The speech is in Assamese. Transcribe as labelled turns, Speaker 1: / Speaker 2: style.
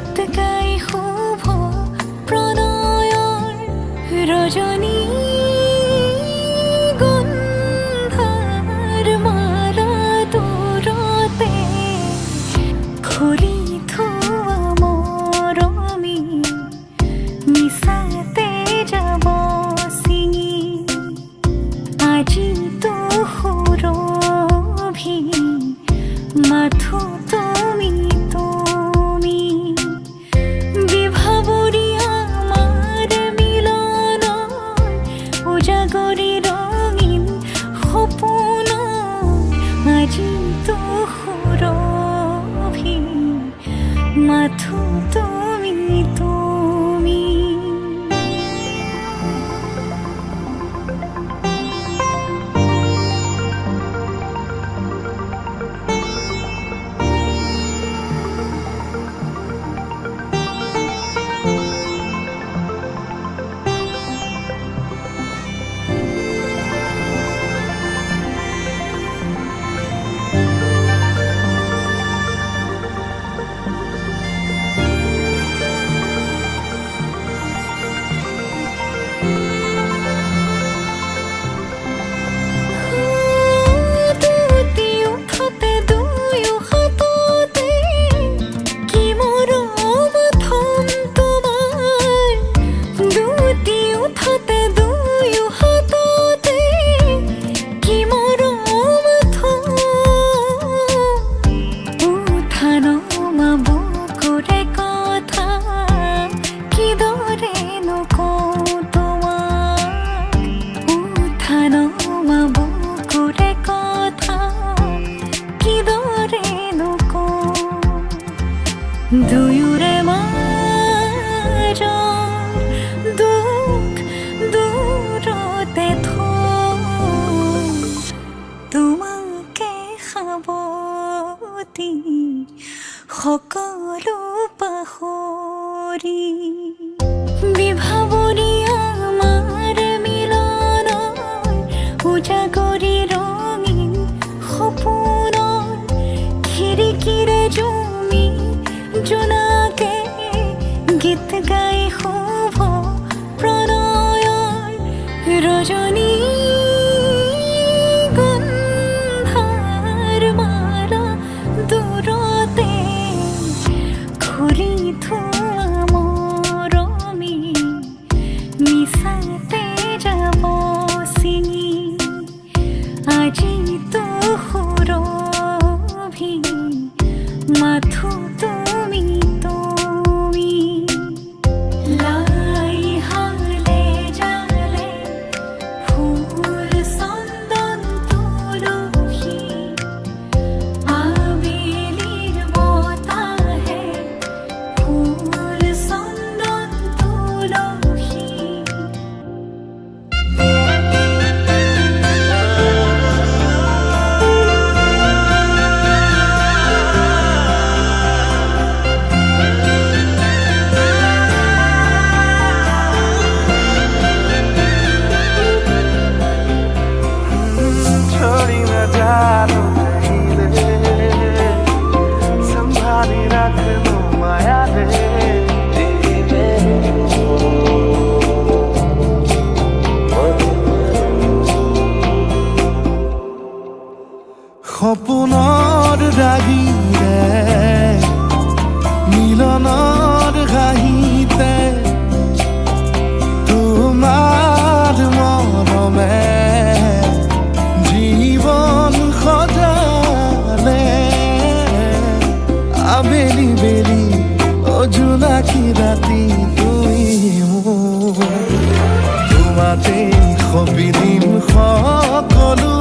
Speaker 1: গীত গাই শুভ প্ৰণয়ৰ ৰজনী গন্ধাৰ মালা দূৰতে ঘূৰি থোৱা মৰমী মিছাতে যাব ছিঙি আজিতো সুৰভি মাথো তুমি তুমি বিভাবৰী আমাৰ মিলন উজাগৰি ৰঙীন সপোন আজিতো সুৰভি মাথো তুমি তুমি দুয়োৰে মাজৰ দুখ দূৰতে থৈ তোমাকে সাৱটি সকলো পাহৰি বিভাবৰী আমাৰ মিলন উজাগৰি ৰঙীন সপোন খিৰিকীৰে জুমি জোনাকে গীত গাই শুভ প্ৰণয়ৰ ৰজনী গন্ধাৰ মালা দূৰতে ঘূৰি থোৱা মৰমী মিছাতে যাব ছিঙি আজিতো সুৰভি মাথো তুমি তুমি লাই হালে জালে ফুল চন্দন তুলসী আবেলিৰ বতাহে ফুল চন্দন তুলসী
Speaker 2: সপোনৰ ৰাগিৰে মিলনৰ ঘাঁহিতে তোমাৰ মৰমে জীৱন সজালে আবেলি বেলি জোনাকী ৰাতি তুমি মোৰ তোমাতে সপি দিম সকলো